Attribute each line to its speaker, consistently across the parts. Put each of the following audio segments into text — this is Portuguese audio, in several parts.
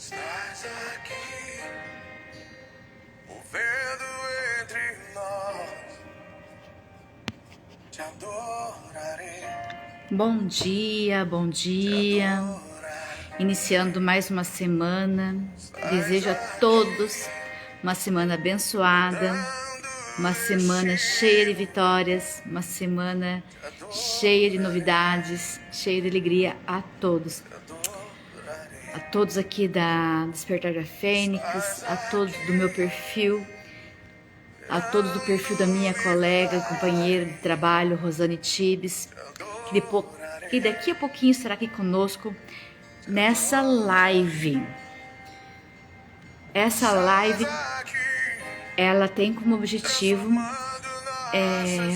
Speaker 1: Estás aqui, movendo entre nós, te adorarei.
Speaker 2: Bom dia, bom dia. Iniciando mais uma semana. Desejo a todos uma semana abençoada, uma semana cheia de vitórias, uma semana cheia de novidades, cheia de alegria a todos. A todos aqui da Despertar da Fênix, a todos do meu perfil, a todos do perfil da minha colega, companheira de trabalho, Rosane Tibes, que daqui a pouquinho estará aqui conosco nessa live. Essa live, ela tem como objetivo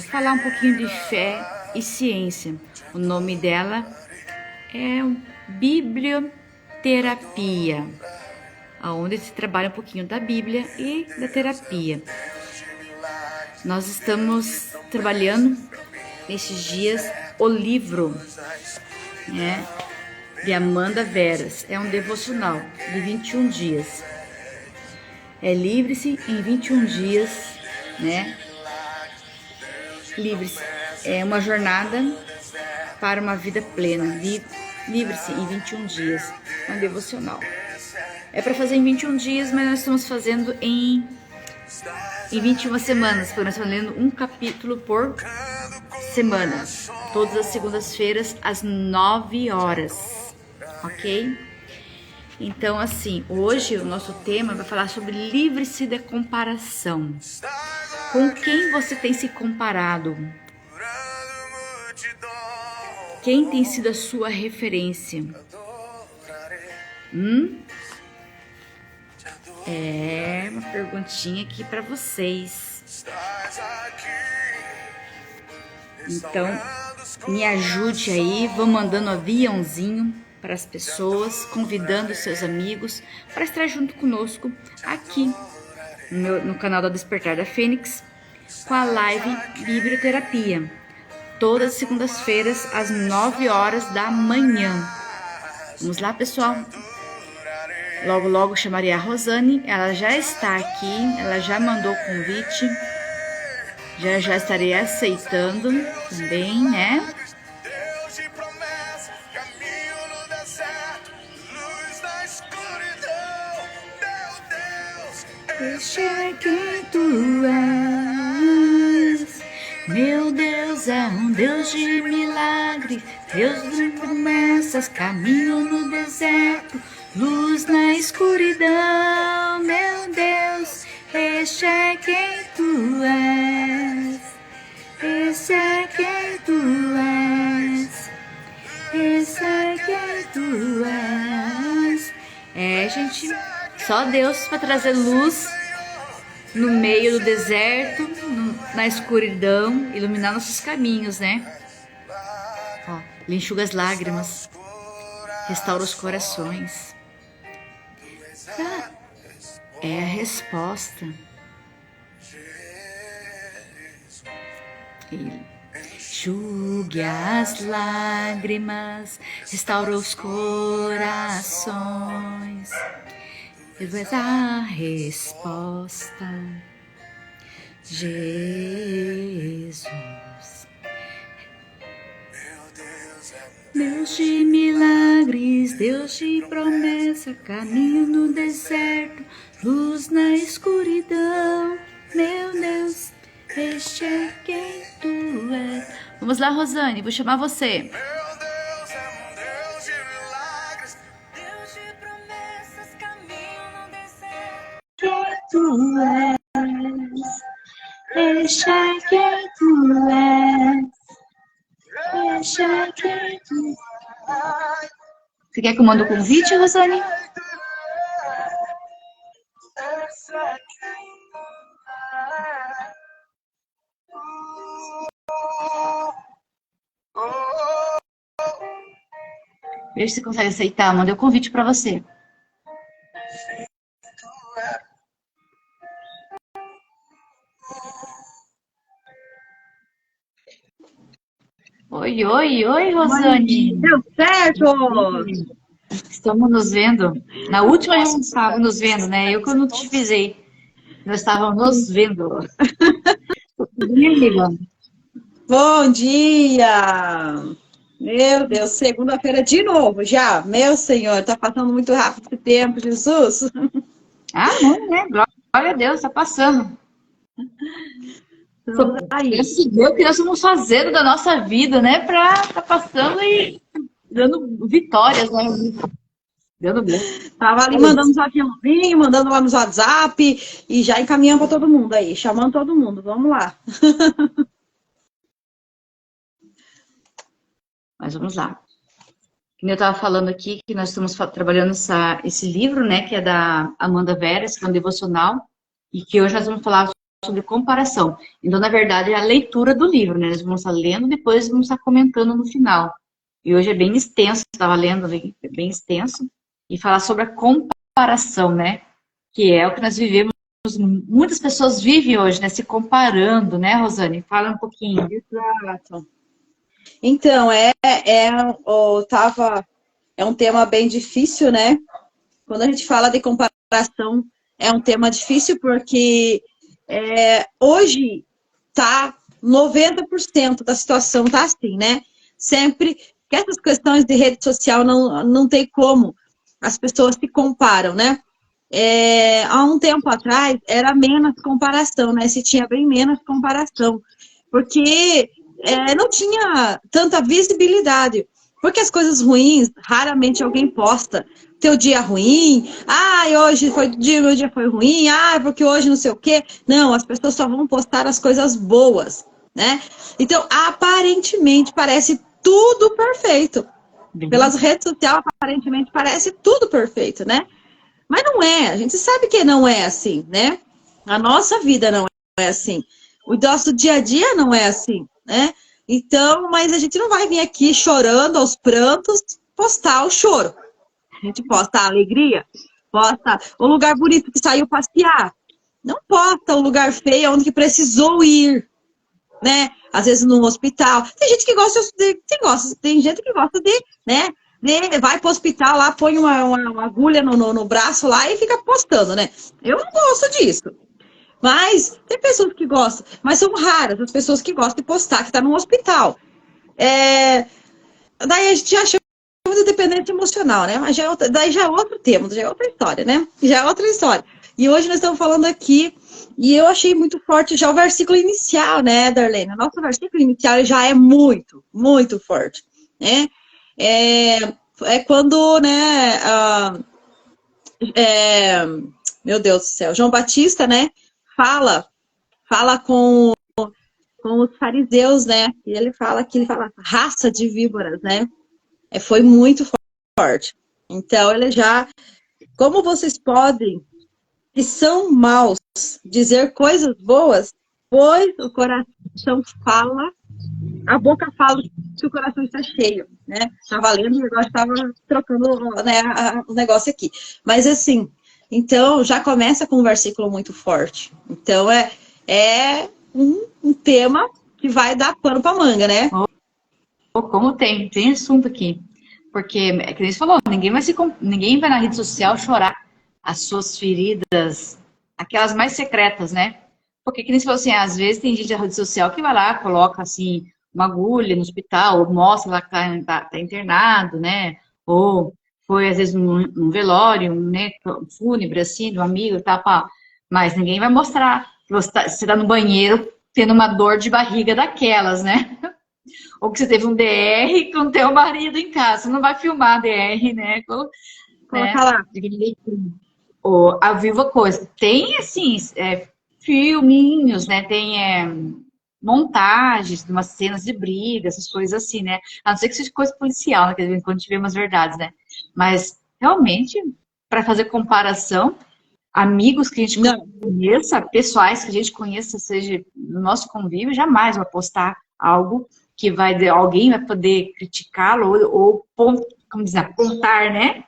Speaker 2: falar um pouquinho de fé e ciência. O nome dela é Biblioterapia, onde se trabalha um pouquinho da Bíblia e da terapia. Nós estamos trabalhando nesses dias o livro, de Amanda Veras. É um devocional de 21 dias. É Livre-se em 21 dias, Livre-se. É uma jornada para uma vida plena. Livre-se em 21 dias. É um devocional. É para fazer em 21 dias, mas nós estamos fazendo em 21 semanas. Porque nós estamos lendo um capítulo por semana. Todas as segundas-feiras, às 9 horas. Ok? Então, assim, hoje o nosso tema vai falar sobre livre-se da comparação. Com quem você tem se comparado? Quem tem sido a sua referência? É uma perguntinha aqui para vocês. Então, me ajude aí, vão mandando aviãozinho para as pessoas, convidando seus amigos para estar junto conosco aqui no canal da Despertar da Fênix com a live Biblioterapia, todas as segundas-feiras às 9 horas da manhã. Vamos lá, pessoal? Logo, logo chamaria a Rosane, ela já está aqui, ela já mandou o convite, já estarei aceitando também, né? Deixa quem tu és. Meu Deus é um Deus de milagres, Deus de promessas, caminho no deserto, luz na escuridão. Meu Deus, este é quem tu és. Esse é quem tu és. Esse é quem tu és. Gente, só Deus para trazer luz no meio do deserto, na escuridão, iluminar nossos caminhos, né? Ó, Ele enxuga as lágrimas, restaura os corações. É a resposta. Ele enxugue as lágrimas, restaura os corações. Tu és a resposta, Jesus. Deus de milagres, Deus de promessa, caminho no deserto, luz na escuridão. Meu Deus, este é quem tu és. Vamos lá, Rosane, vou chamar você. Tu és, este é quem tu és, este é quem tu és. Você quer que eu mande o convite, Rosane? Veja se você consegue aceitar, mandei o convite para você. Oi, Rosane.
Speaker 3: Deu certo!
Speaker 2: Estamos nos vendo. Na última a gente estava nos vendo, né? Eu que não te avisei. Nós estávamos nos vendo. Tudo bem, amiga?
Speaker 3: Bom dia! Meu Deus, segunda-feira de novo já. Meu Senhor, tá passando muito rápido esse tempo, Jesus.
Speaker 2: Ah, não, né? Glória a Deus, está passando.
Speaker 3: Estamos aí.
Speaker 2: Percebeu o que nós estamos fazendo da nossa vida, né? Para tá passando e dando vitórias, né? Dando bem.
Speaker 3: Tava ali mandando uns aviãozinhos, mandando lá nos WhatsApp e já encaminhando para todo mundo aí, chamando todo mundo. Vamos lá.
Speaker 2: Mas vamos lá. Como eu estava falando aqui, que nós estamos trabalhando esse livro, né? Que é da Amanda Veras, que é um devocional, e que hoje nós vamos falar sobre comparação. Então, na verdade, é a leitura do livro, né? Nós vamos estar lendo, depois vamos estar comentando no final. E hoje é bem extenso, estava lendo ali, é bem extenso, e falar sobre a comparação, né? Que é o que nós vivemos, muitas pessoas vivem hoje, né? Se comparando, né, Rosane? Fala um pouquinho.
Speaker 3: Exato. Então, é um tema bem difícil, né? Quando a gente fala de comparação, é um tema difícil porque hoje tá 90% da situação tá assim, né? Sempre que essas questões de rede social não tem como as pessoas se comparam, né? Há um tempo atrás era menos comparação, né? Se tinha bem menos comparação, porque não tinha tanta visibilidade. Porque as coisas ruins, raramente alguém posta. Teu dia ruim, hoje foi meu dia foi ruim, porque hoje não sei o quê. Não, as pessoas só vão postar as coisas boas, né? Então, aparentemente, parece tudo perfeito. Pelas redes sociais, aparentemente, parece tudo perfeito, né? Mas não é, a gente sabe que não é assim, né? A nossa vida não é assim. O nosso dia a dia não é assim, né? Então, mas a gente não vai vir aqui chorando aos prantos, postar o choro. A gente posta a alegria, posta o lugar bonito que saiu passear. Não posta o lugar feio onde que precisou ir, né? Às vezes no hospital. Tem gente que gosta tem gente que gosta de, né? Vai pro hospital lá, põe uma agulha no braço lá e fica postando, né? Eu não gosto disso. Mas tem pessoas que gostam, mas são raras as pessoas que gostam de postar, que tá num hospital. Daí a gente já chama de dependência emocional, né? Mas daí já é outro tema, já é outra história, né? Já é outra história. E hoje nós estamos falando aqui, e eu achei muito forte já o versículo inicial, né, Darlene? O nosso versículo inicial já é muito, muito forte, né? Quando, né, meu Deus do céu, João Batista, né, fala com os fariseus, né, e ele fala raça de víboras, né, foi muito forte. Então, ele já, como vocês podem, que são maus, dizer coisas boas, pois o coração fala, a boca fala que o coração está cheio, né? Estava lendo e agora estava trocando, né, o negócio aqui. Mas assim, então já começa com um versículo muito forte. Então é um tema que vai dar pano para manga, né?
Speaker 2: Como tem assunto aqui. Porque, é que nem você falou, ninguém vai na rede social chorar as suas feridas, aquelas mais secretas, né? Porque, que nem você falou assim, às vezes tem gente da rede social que vai lá, coloca assim, uma agulha no hospital, ou mostra lá que tá internado, né? Ou foi, às vezes, num velório, né? Fúnebre, assim, de um amigo, tá, pá. Mas ninguém vai mostrar que você tá no banheiro tendo uma dor de barriga daquelas, né? Ou que você teve um DR com teu marido em casa. Você não vai filmar DR, né?
Speaker 3: Coloca lá.
Speaker 2: Ou a viva coisa. Tem, assim, filminhos, né? Tem montagens de umas cenas de briga, essas coisas assim, né? A não ser que seja coisa policial, né? Que quando a gente vê umas verdades, né? Mas, realmente, para fazer comparação, amigos que a gente conheça, pessoais que a gente conheça, seja no nosso convívio, jamais vai postar algo que alguém vai poder criticá-lo ou como dizer, apontar, né?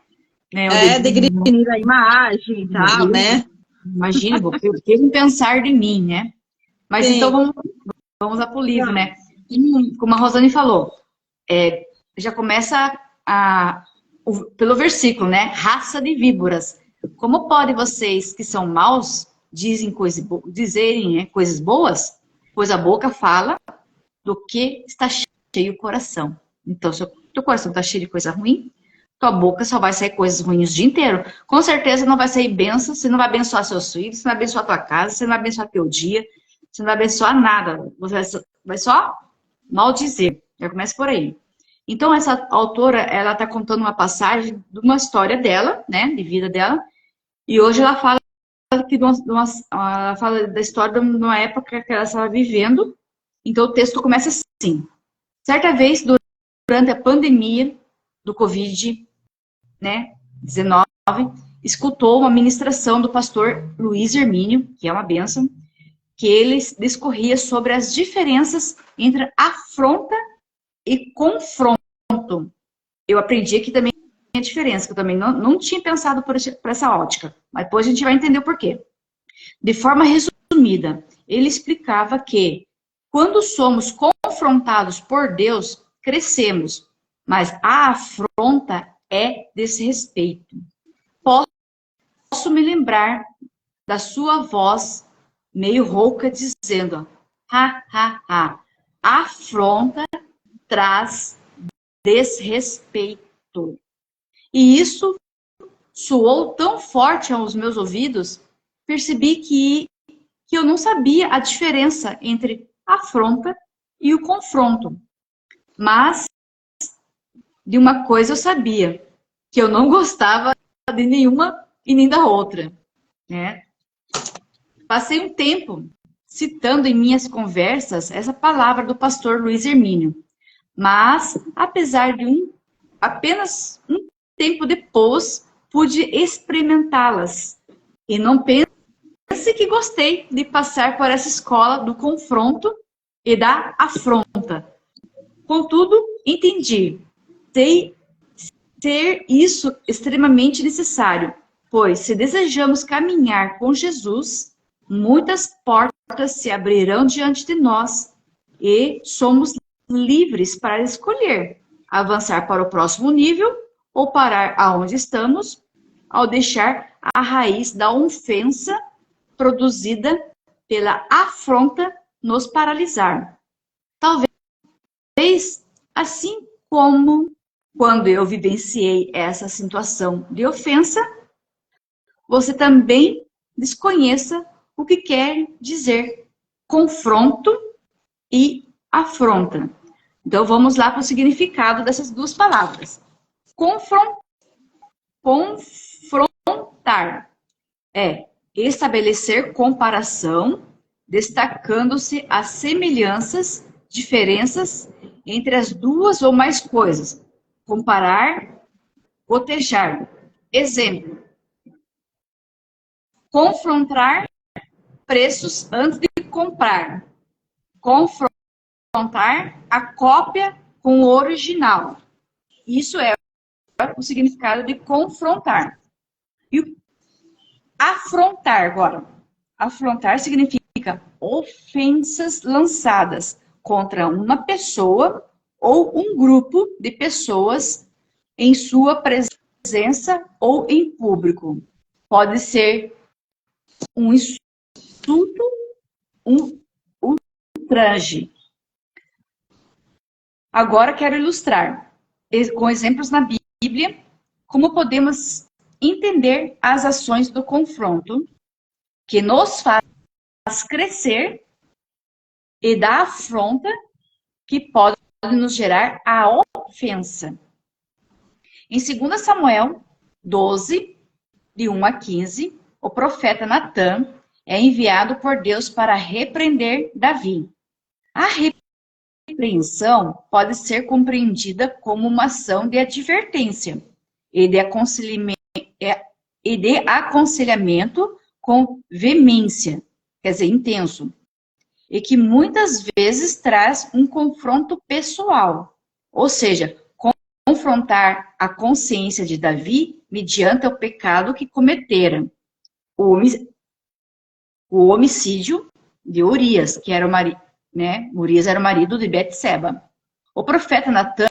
Speaker 3: Degrinir a imagem e tal, né?
Speaker 2: Imagina, o que vão pensar de mim, né? Mas sim. Então vamos lá pro livro, né? E, como a Rosane falou, já começa pelo versículo, né? Raça de víboras. Como pode vocês que são maus dizerem, né, coisas boas? Pois a boca fala do que está cheio o coração. Então, se o teu coração está cheio de coisa ruim, tua boca só vai sair coisas ruins o dia inteiro. Com certeza não vai sair bênção, você não vai abençoar seus filhos, você não vai abençoar tua casa, você não vai abençoar teu dia, você não vai abençoar nada. Você vai só maldizer. Já começa por aí. Então, essa autora, ela está contando uma passagem de uma história dela, né, de vida dela, e hoje ela fala ela fala da história de uma época que ela estava vivendo. Então, o texto começa assim. Certa vez, durante a pandemia do Covid, né, 19, escutou uma ministração do pastor Luiz Hermínio, que é uma bênção, que ele discorria sobre as diferenças entre afronta e confronto. Eu aprendi aqui também a diferença, que eu também não tinha pensado por essa ótica, mas depois a gente vai entender o porquê. De forma resumida, ele explicava que quando somos confrontados por Deus, crescemos, mas a afronta é desrespeito. Posso me lembrar da sua voz meio rouca dizendo, ha, ha, ha. A afronta traz desrespeito. E isso soou tão forte aos meus ouvidos, percebi que eu não sabia a diferença entre afronta e o confronto. Mas de uma coisa eu sabia, que eu não gostava de nenhuma e nem da outra, né? Passei um tempo citando em minhas conversas essa palavra do pastor Luiz Hermínio, mas apesar de apenas um tempo depois, pude experimentá-las. E não pense que gostei de passar por essa escola do confronto e da afronta. Contudo, entendi. Sei ser isso extremamente necessário, pois se desejamos caminhar com Jesus, muitas portas se abrirão diante de nós e somos livres para escolher avançar para o próximo nível ou parar aonde estamos, ao deixar a raiz da ofensa produzida pela afronta nos paralisar. Talvez, assim como quando eu vivenciei essa situação de ofensa, você também desconheça o que quer dizer confronto e afronta. Então, vamos lá para o significado dessas duas palavras. Confrontar é estabelecer comparação, destacando-se as semelhanças, diferenças entre as duas ou mais coisas. Comparar, cotejar. Exemplo. Confrontar preços antes de comprar. Confrontar a cópia com o original. Isso é o significado de confrontar. E afrontar agora. Afrontar significa ofensas lançadas contra uma pessoa ou um grupo de pessoas em sua presença ou em público. Pode ser um insulto, um ultraje. Agora quero ilustrar, com exemplos na Bíblia, como podemos entender as ações do confronto que nos faz crescer e da afronta que pode nos gerar a ofensa. Em 2 Samuel 12, de 1 a 15, o profeta Natã é enviado por Deus para repreender Davi. A repreensão pode ser compreendida como uma ação de advertência e de aconselhamento com veemência, quer dizer, intenso, e que muitas vezes traz um confronto pessoal, ou seja, confrontar a consciência de Davi mediante o pecado que cometera, o homicídio de Urias, que era o marido, né? Urias era o marido de Betseba. O profeta Natã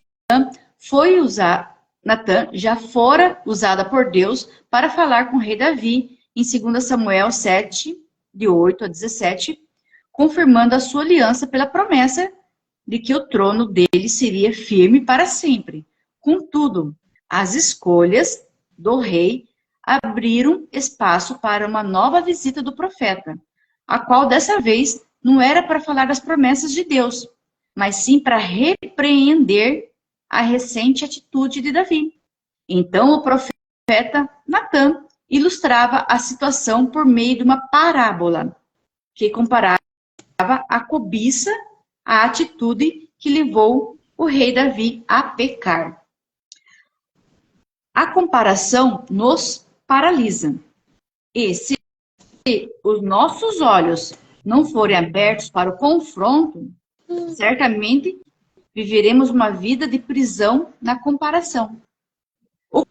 Speaker 2: foi usado Natã já fora usada por Deus para falar com o rei Davi em 2 Samuel 7, de 8 a 17, confirmando a sua aliança pela promessa de que o trono dele seria firme para sempre. Contudo, as escolhas do rei abriram espaço para uma nova visita do profeta, a qual dessa vez não era para falar das promessas de Deus, mas sim para repreender a recente atitude de Davi. Então o profeta Natã ilustrava a situação por meio de uma parábola que comparava a cobiça à atitude que levou o rei Davi a pecar. A comparação nos paralisa. E se os nossos olhos não forem abertos para o confronto, certamente viveremos uma vida de prisão na comparação. O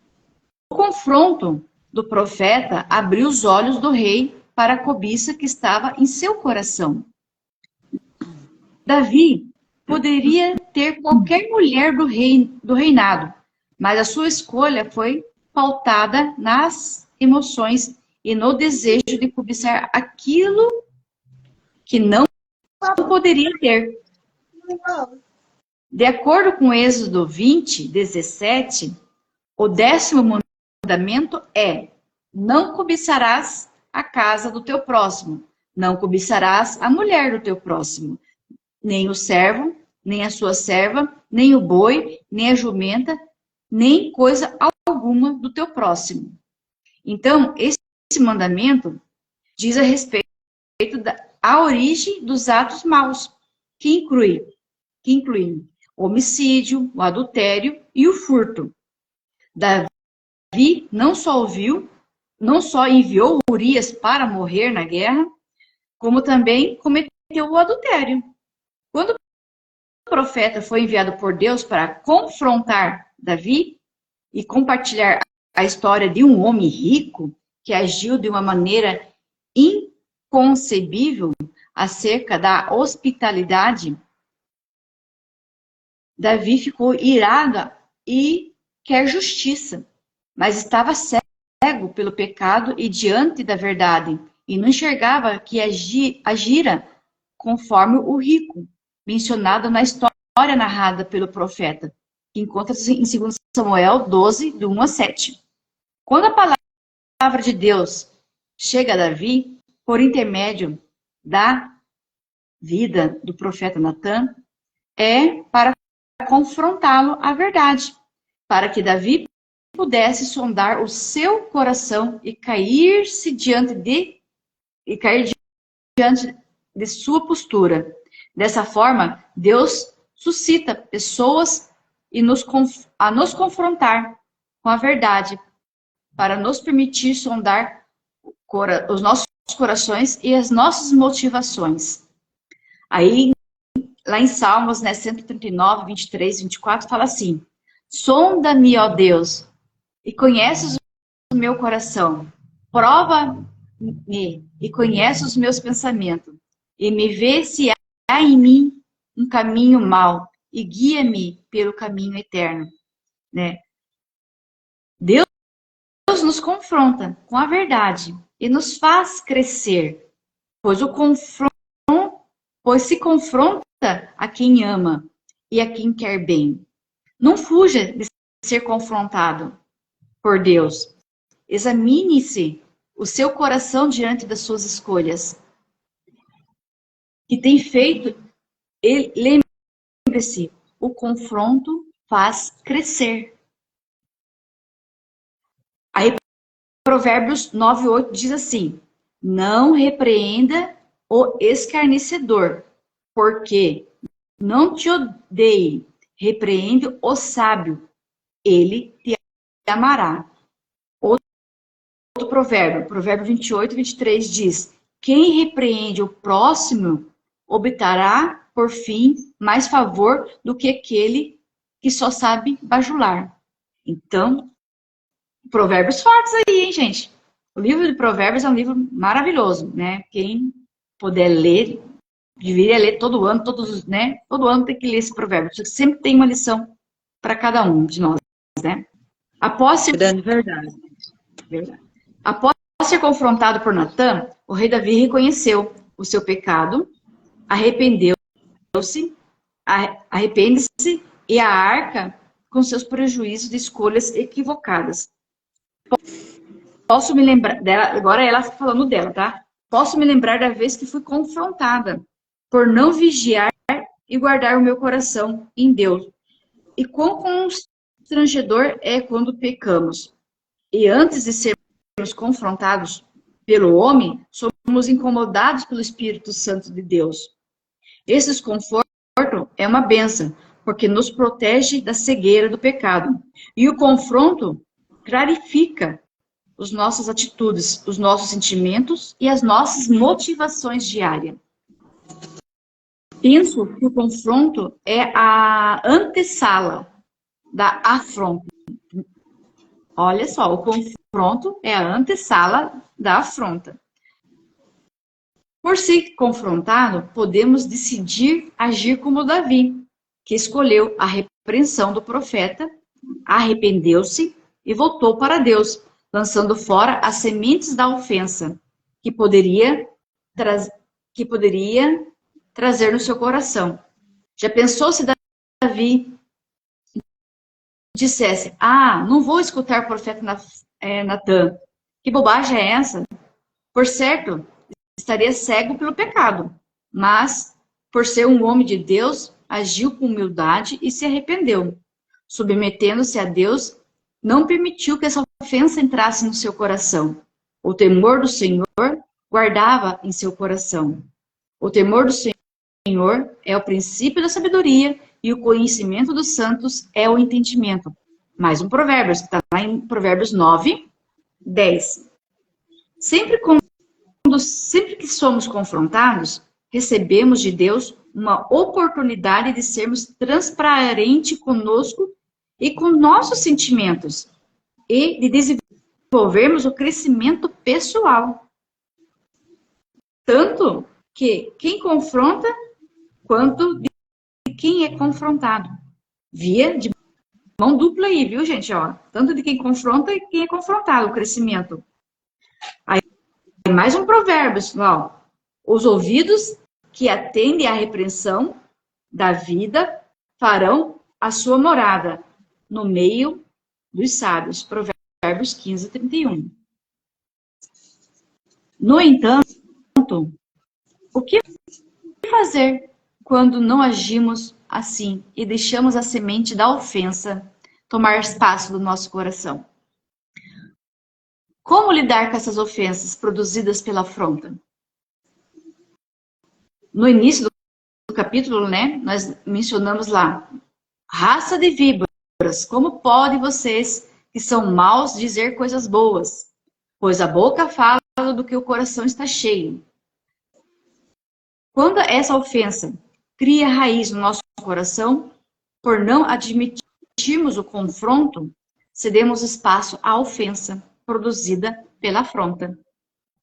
Speaker 2: confronto do profeta abriu os olhos do rei para a cobiça que estava em seu coração. Davi poderia ter qualquer mulher do reinado, mas a sua escolha foi pautada nas emoções e no desejo de cobiçar aquilo que não poderia ter. De acordo com Êxodo 20, 17, o 10º mandamento é: não cobiçarás a casa do teu próximo, não cobiçarás a mulher do teu próximo, nem o servo, nem a sua serva, nem o boi, nem a jumenta, nem coisa alguma do teu próximo. Então, esse mandamento diz a respeito da origem dos atos maus, que incluem o homicídio, o adultério e o furto. Davi não só enviou Urias para morrer na guerra, como também cometeu o adultério. Quando o profeta foi enviado por Deus para confrontar Davi e compartilhar a história de um homem rico que agiu de uma maneira inconcebível acerca da hospitalidade, Davi ficou irado e quer justiça, mas estava cego pelo pecado e diante da verdade, e não enxergava que agira conforme o rico, mencionado na história narrada pelo profeta, que encontra-se em 2 Samuel 12, do 1 a 7. Quando a palavra de Deus chega a Davi, por intermédio da vida do profeta Natã, é para confrontá-lo à verdade, para que Davi pudesse sondar o seu coração e cair diante de sua postura. Dessa forma, Deus suscita pessoas a nos confrontar com a verdade, para nos permitir sondar os nossos corações e as nossas motivações. Aí, lá em Salmos, 139, 23, 24, fala assim: sonda-me, ó Deus, e conheces o meu coração. Prova-me e conhece os meus pensamentos. E me vê se há em mim um caminho mau. E guia-me pelo caminho eterno. Né? Deus nos confronta com a verdade e nos faz crescer. Pois se confronta a quem ama e a quem quer bem. Não fuja de ser confrontado por Deus. Examine-se o seu coração diante das suas escolhas. Que tem feito, lembre-se, o confronto faz crescer. Aí, Provérbios 9:8 diz assim: não repreenda o escarnecedor, porque não te odeie. Repreende o sábio, ele te amará. Outro provérbio, provérbio 28, 23 diz: quem repreende o próximo obterá, por fim, mais favor do que aquele que só sabe bajular. Então, provérbios fortes aí, hein, gente? O livro de Provérbios é um livro maravilhoso, né? Quem puder ler, deveria ler todo ano, todo ano tem que ler esse provérbio. Sempre tem uma lição para cada um de nós, né? Após ser,
Speaker 3: Grande verdade.
Speaker 2: após ser confrontado por Natã, o rei Davi reconheceu o seu pecado, arrependeu-se, arrepende-se e a arca com seus prejuízos de escolhas equivocadas. Posso me lembrar dela, agora ela falando dela, tá? Posso me lembrar da vez que fui confrontada por não vigiar e guardar o meu coração em Deus. E quão constrangedor é quando pecamos. E antes de sermos confrontados pelo homem, somos incomodados pelo Espírito Santo de Deus. Esse desconforto é uma bênção, porque nos protege da cegueira do pecado. E o confronto clarifica as nossas atitudes, os nossos sentimentos e as nossas motivações diárias. Penso que o confronto é a antessala da afronta. Olha só, o confronto é a antessala da afronta. Por ser confrontado, podemos decidir agir como Davi, que escolheu a repreensão do profeta, arrependeu-se e voltou para Deus, lançando fora as sementes da ofensa que poderia trazer no seu coração. Já pensou se Davi dissesse, não vou escutar o profeta Natã, que bobagem é essa? Por certo, estaria cego pelo pecado, mas, por ser um homem de Deus, agiu com humildade e se arrependeu. Submetendo-se a Deus, não permitiu que essa ofensa entrasse no seu coração. O temor do Senhor guardava em seu coração. O temor do Senhor é o princípio da sabedoria e o conhecimento dos santos é o entendimento. Mais um provérbio, que está lá em Provérbios 9, 10. Sempre que somos confrontados, recebemos de Deus uma oportunidade de sermos transparentes conosco e com nossos sentimentos e de desenvolvermos o crescimento pessoal. Tanto que quem confronta, quanto de quem é confrontado. Via de mão dupla aí, viu, gente? Ó, tanto de quem confronta e quem é confrontado, o crescimento. Aí, mais um provérbio, ó. Os ouvidos que atendem à repreensão da vida farão a sua morada no meio dos sábios. Provérbios 15, 31. No entanto, o que fazer quando não agimos assim e deixamos a semente da ofensa tomar espaço do nosso coração? Como lidar com essas ofensas produzidas pela afronta? No início do capítulo, né, nós mencionamos lá, raça de víboras, como podem vocês que são maus dizer coisas boas? Pois a boca fala do que o coração está cheio. Quando essa ofensa cria raiz no nosso coração, por não admitirmos o confronto, cedemos espaço à ofensa produzida pela afronta.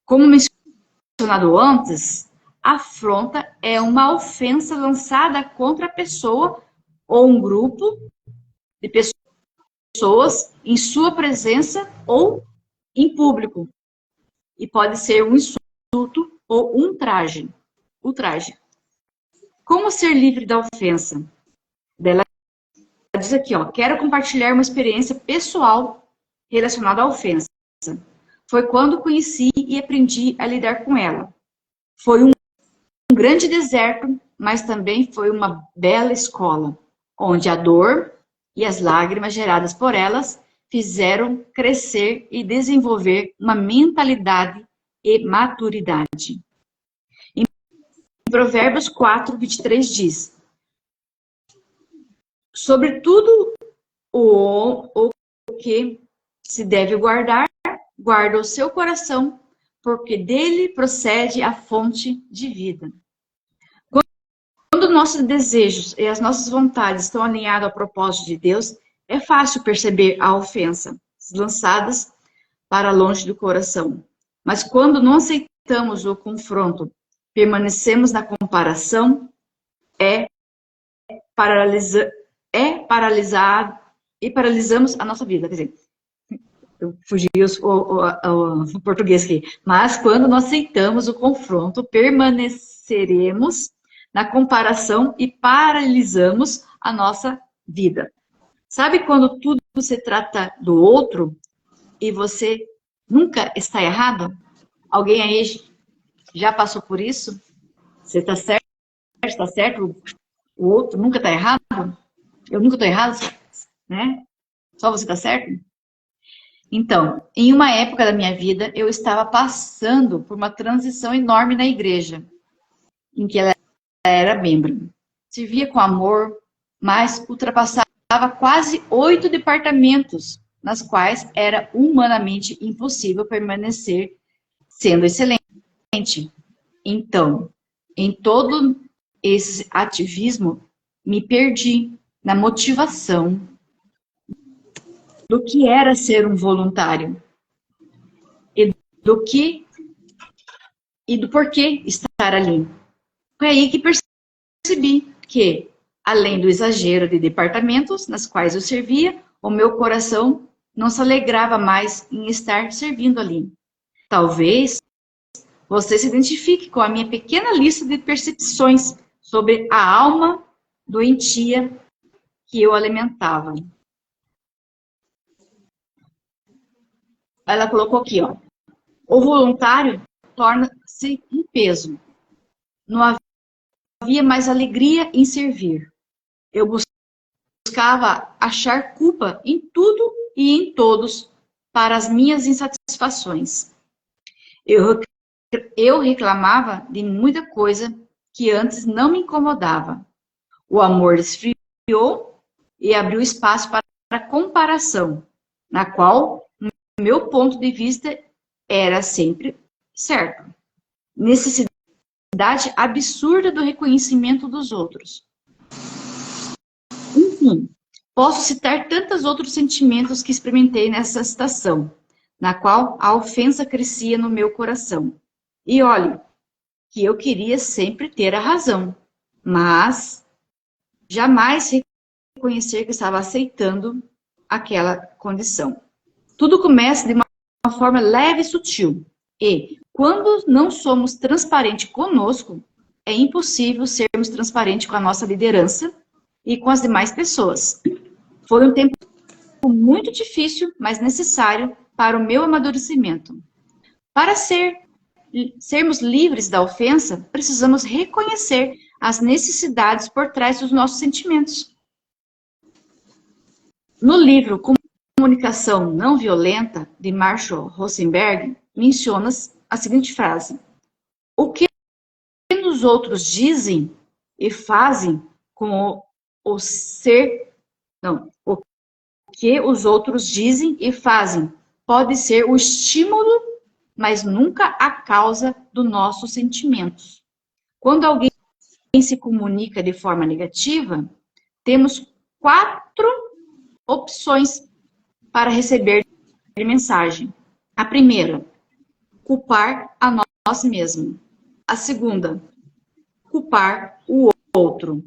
Speaker 2: Como mencionado antes, a afronta é uma ofensa lançada contra a pessoa ou um grupo de pessoas em sua presença ou em público. E pode ser um insulto ou um ultraje. Como ser livre da ofensa? Ela diz aqui, ó, quero compartilhar uma experiência pessoal relacionada à ofensa. Foi quando conheci e aprendi a lidar com ela. Foi um grande deserto, mas também foi uma bela escola, onde a dor e as lágrimas geradas por elas fizeram crescer e desenvolver uma mentalidade e maturidade. Em Provérbios 4, 23 diz, sobretudo o que se deve guardar, guarda o seu coração, porque dele procede a fonte de vida. Quando nossos desejos e as nossas vontades estão alinhados ao propósito de Deus, é fácil perceber a ofensa lançadas para longe do coração. Mas quando não aceitamos o confronto, permanecemos na comparação, paralisamos a nossa vida. Quer dizer, Eu fugi o português aqui. Mas quando não aceitamos o confronto, permaneceremos na comparação e paralisamos a nossa vida. Sabe quando tudo se trata do outro e você nunca está errado? Alguém aí já passou por isso? Você está certo? Está certo? O outro nunca está errado? Eu nunca estou errado, né? Só você está certo? Então, em uma época da minha vida, eu estava passando por uma transição enorme na igreja, em que ela era membro. Servia com amor, mas ultrapassava quase 8 departamentos, nas quais era humanamente impossível permanecer sendo excelente. Então, em todo esse ativismo, me perdi na motivação do que era ser um voluntário e do porquê estar ali. Foi aí que percebi que, além do exagero de departamentos nas quais eu servia, o meu coração não se alegrava mais em estar servindo ali. Talvez você se identifique com a minha pequena lista de percepções sobre a alma doentia que eu alimentava. Ela colocou aqui, ó. O voluntário torna-se um peso. Não havia mais alegria em servir. Eu buscava achar culpa em tudo e em todos para as minhas insatisfações. Eu reclamava de muita coisa que antes não me incomodava. O amor esfriou e abriu espaço para a comparação, na qual meu ponto de vista era sempre certo. Necessidade absurda do reconhecimento dos outros. Enfim, posso citar tantos outros sentimentos que experimentei nessa situação, na qual a ofensa crescia no meu coração. E olhe, que eu queria sempre ter a razão, mas jamais reconhecer que estava aceitando aquela condição. Tudo começa de uma forma leve e sutil. E, quando não somos transparentes conosco, é impossível sermos transparentes com a nossa liderança e com as demais pessoas. Foi um tempo muito difícil, mas necessário para o meu amadurecimento. Para sermos livres da ofensa, precisamos reconhecer as necessidades por trás dos nossos sentimentos. No livro Comunicação Não Violenta, de Marshall Rosenberg, menciona a seguinte frase: o que os outros dizem e fazem com o ser... Não, o que os outros dizem e fazem pode ser o estímulo, mas nunca a causa dos nossos sentimentos. Quando alguém se comunica de forma negativa, temos 4 opções para receber mensagem. A primeira, culpar a nós mesmos. A segunda, culpar o outro.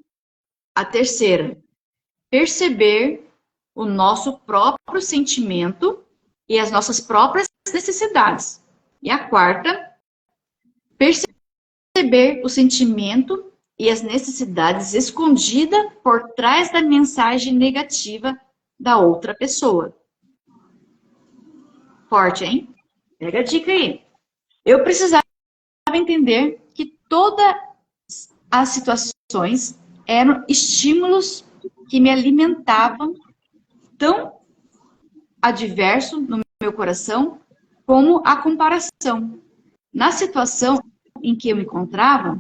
Speaker 2: A terceira, perceber o nosso próprio sentimento e as nossas próprias necessidades. E a quarta, perceber o sentimento e as necessidades escondidas por trás da mensagem negativa da outra pessoa. Forte, hein? Pega a dica aí. Eu precisava entender que todas as situações eram estímulos que me alimentavam tão adverso no meu coração como a comparação. Na situação em que eu me encontrava,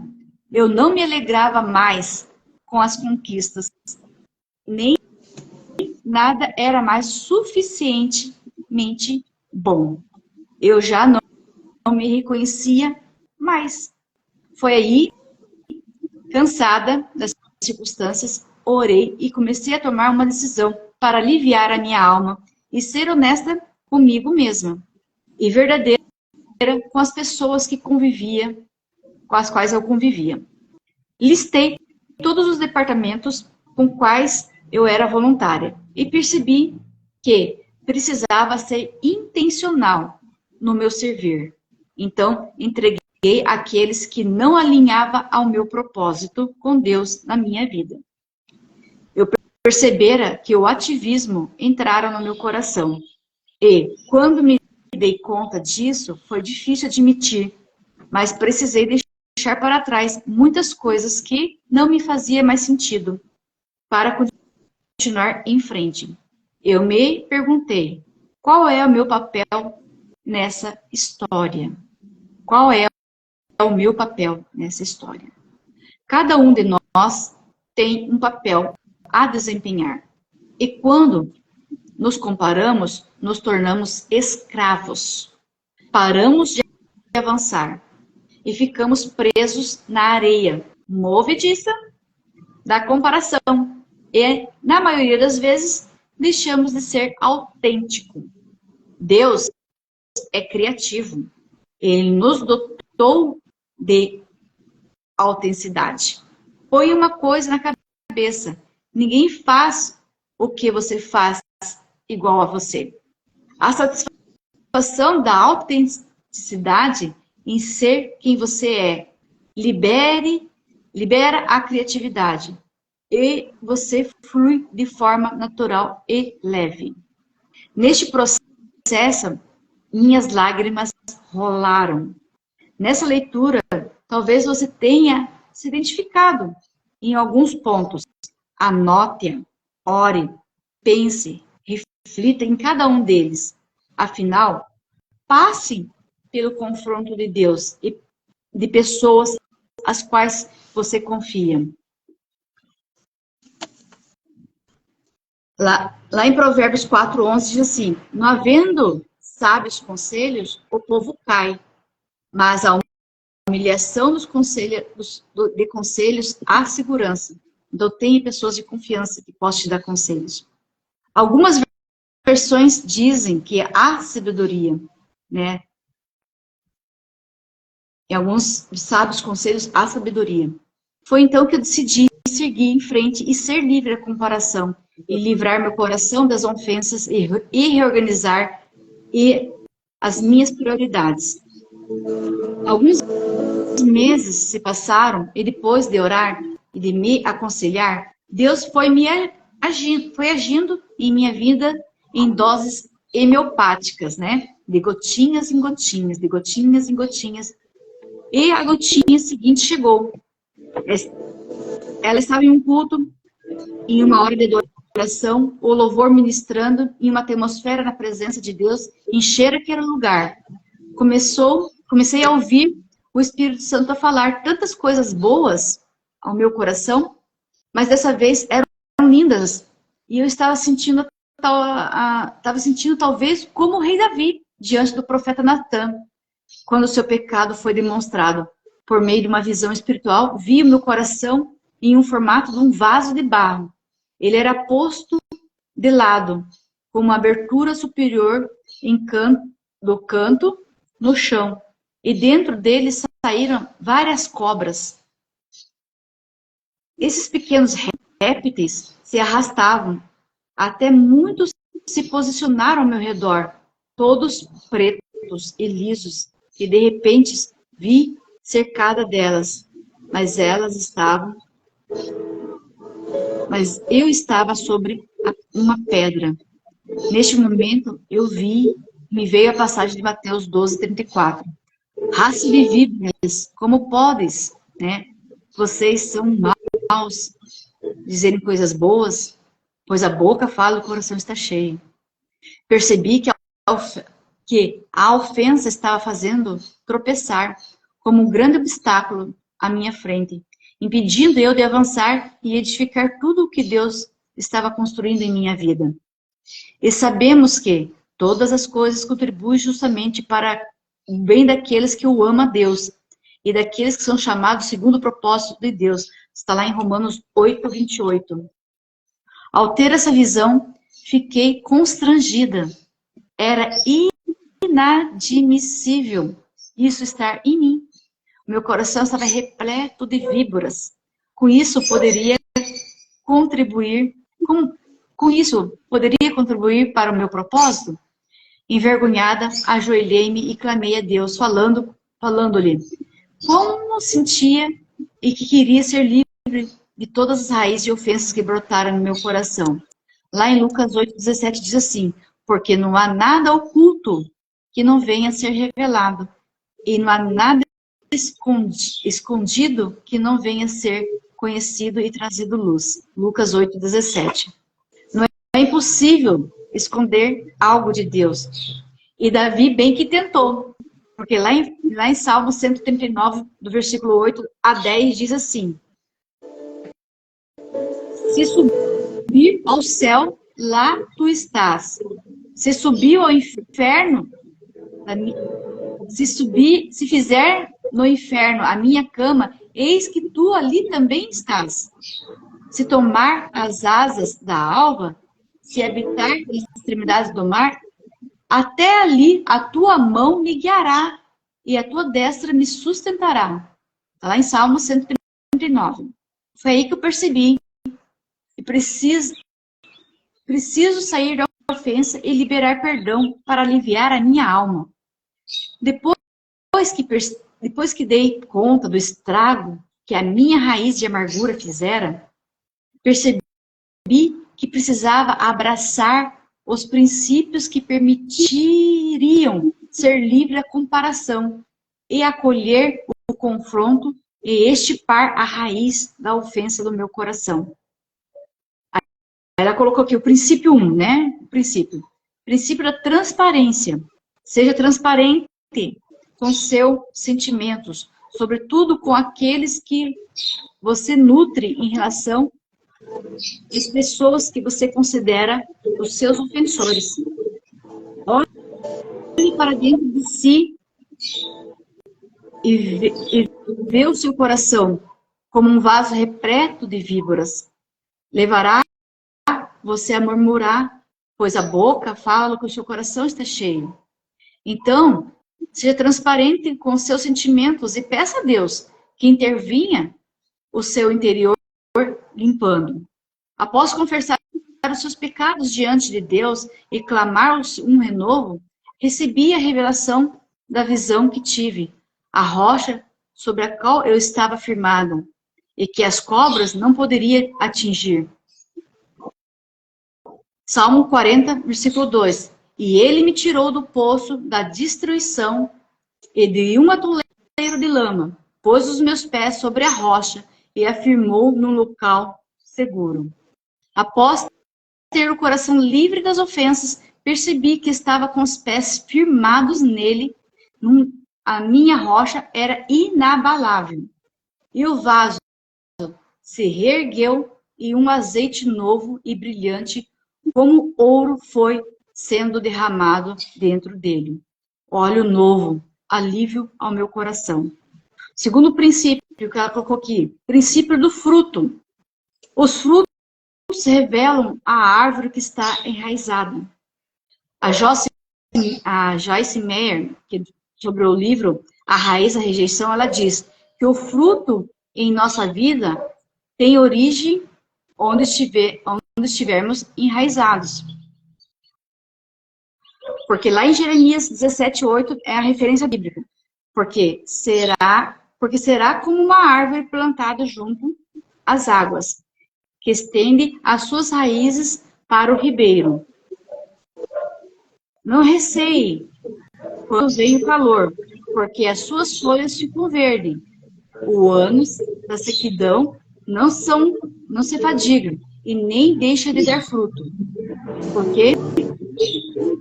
Speaker 2: eu não me alegrava mais com as conquistas, nem nada era mais suficientemente bom. Eu já não me reconhecia mais. Foi aí, cansada das circunstâncias, orei e comecei a tomar uma decisão para aliviar a minha alma e ser honesta comigo mesma e verdadeira com as pessoas que convivia, com as quais eu convivia. Listei todos os departamentos com quais eu era voluntária e percebi que precisava ser intencional no meu servir. Então, entreguei àqueles que não alinhava ao meu propósito com Deus na minha vida. Eu percebera que o ativismo entrara no meu coração. E, quando me dei conta disso, foi difícil admitir, mas precisei deixar para trás muitas coisas que não me faziam mais sentido para continuar em frente. Eu me perguntei, qual é o meu papel nessa história? Qual é o meu papel nessa história? Cada um de nós tem um papel a desempenhar. E quando nos comparamos, nos tornamos escravos. Paramos de avançar e ficamos presos na areia movediça da comparação. E, na maioria das vezes, deixamos de ser autêntico. Deus é criativo. Ele nos dotou de autenticidade. Põe uma coisa na cabeça. Ninguém faz o que você faz igual a você. A satisfação da autenticidade em ser quem você é. Libera a criatividade. E você flui de forma natural e leve. Neste processo, minhas lágrimas rolaram. Nessa leitura, talvez você tenha se identificado em alguns pontos. Anote-a, ore, pense, reflita em cada um deles. Afinal, passe pelo confronto de Deus e de pessoas às quais você confia. Lá em Provérbios 4:11 diz assim, não havendo sábios conselhos, o povo cai, mas a humilhação de conselhos há segurança. Então, tenha pessoas de confiança que possam te dar conselhos. Algumas versões dizem que há sabedoria, né? Em alguns sábios conselhos há sabedoria. Foi então que eu decidi seguir em frente e ser livre da comparação, e livrar meu coração das ofensas e reorganizar as minhas prioridades. Alguns meses se passaram e depois de orar e de me aconselhar, Deus foi agindo em minha vida em doses homeopáticas, né? De gotinhas em gotinhas, de gotinhas em gotinhas. E a gotinha seguinte chegou. Ela estava em um culto, em uma hora de oração, o louvor ministrando, em uma atmosfera na presença de Deus, encher aquele lugar. Comecei a ouvir o Espírito Santo a falar tantas coisas boas ao meu coração, mas dessa vez eram lindas. E eu estava sentindo talvez como o rei Davi, diante do profeta Natã, quando o seu pecado foi demonstrado. Por meio de uma visão espiritual, vi o meu coração em um formato de um vaso de barro. Ele era posto de lado, com uma abertura superior do canto no chão. E dentro dele saíram várias cobras. Esses pequenos répteis se arrastavam, até muitos se posicionaram ao meu redor, todos pretos e lisos, e de repente vi cercada delas, mas eu estava sobre uma pedra. Neste momento, me veio a passagem de Mateus 12:34. Raça de víboras, como podes, né? Vocês são maus, dizerem coisas boas, pois a boca fala e o coração está cheio. Percebi que a ofensa estava fazendo tropeçar como um grande obstáculo à minha frente, impedindo eu de avançar e edificar tudo o que Deus estava construindo em minha vida. E sabemos que todas as coisas contribuem justamente para o bem daqueles que o amam a Deus e daqueles que são chamados segundo o propósito de Deus. Está lá em Romanos 8:28. Ao ter essa visão, fiquei constrangida. Era inadmissível isso estar em mim. Meu coração estava repleto de víboras. Com isso, poderia contribuir com com isso, poderia contribuir para o meu propósito? Envergonhada, ajoelhei-me e clamei a Deus, falando-lhe como sentia e que queria ser livre de todas as raízes de ofensas que brotaram no meu coração. Lá em Lucas 8,17 diz assim, porque não há nada oculto que não venha a ser revelado, e não há nada escondido que não venha a ser conhecido e trazido luz. Lucas 8,17. Não é impossível esconder algo de Deus. E Davi bem que tentou, porque lá em Salmo 139, do versículo 8 a 10, diz assim, se subir ao céu, lá tu estás. Se subir ao inferno, se fizer no inferno a minha cama, eis que tu ali também estás. Se tomar as asas da alva, se habitar nas extremidades do mar, até ali a tua mão me guiará e a tua destra me sustentará. Está lá em Salmo 139. Foi aí que eu percebi que preciso sair da ofensa e liberar perdão para aliviar a minha alma. Depois que dei conta do estrago que a minha raiz de amargura fizera, percebi que precisava abraçar os princípios que permitiriam ser livre da comparação e acolher o confronto e extirpar a raiz da ofensa do meu coração. Ela colocou aqui o princípio 1, né? O princípio da transparência. Seja transparente com seus sentimentos, sobretudo com aqueles que você nutre em relação às pessoas que você considera os seus ofensores. Olhe para dentro de si e vê o seu coração como um vaso repleto de víboras. Levará você a murmurar, pois a boca fala que o seu coração está cheio. Então, seja transparente com os seus sentimentos e peça a Deus que intervinha o seu interior limpando. Após confessar os seus pecados diante de Deus e clamar um renovo, recebi a revelação da visão que tive, a rocha sobre a qual eu estava firmada e que as cobras não poderiam atingir. Salmo 40, versículo 2. E ele me tirou do poço da destruição e de um atoleiro de lama, pôs os meus pés sobre a rocha e afirmou num local seguro. Após ter o coração livre das ofensas, percebi que estava com os pés firmados nele, a minha rocha era inabalável. E o vaso se reergueu e um azeite novo e brilhante como ouro foi sendo derramado dentro dele. Óleo novo, alívio ao meu coração. Segundo princípio que ela colocou aqui, princípio do fruto. Os frutos revelam a árvore que está enraizada. A Joyce Meyer, sobre o livro A Raiz da Rejeição, ela diz que o fruto em nossa vida tem origem onde estivermos enraizados. Porque lá em Jeremias 17:8 é a referência bíblica. Porque será como uma árvore plantada junto às águas, que estende as suas raízes para o ribeiro. Não receie quando vem o calor, porque as suas folhas ficam verdes. O ânus da sequidão não se fadiga e nem deixa de dar fruto, porque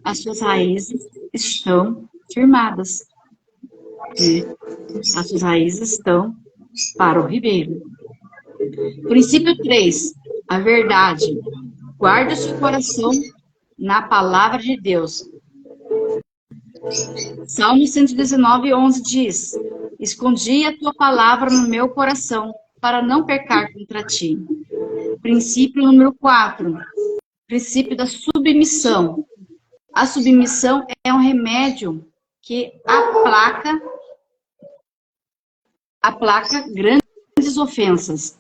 Speaker 2: as suas raízes estão firmadas. E as suas raízes estão para o ribeiro. Princípio 3. A verdade. Guarde o seu coração na palavra de Deus. Salmo 119:11 diz: escondi a tua palavra no meu coração, para não pecar contra ti. Princípio número 4. Princípio da submissão. A submissão é um remédio que aplaca grandes ofensas.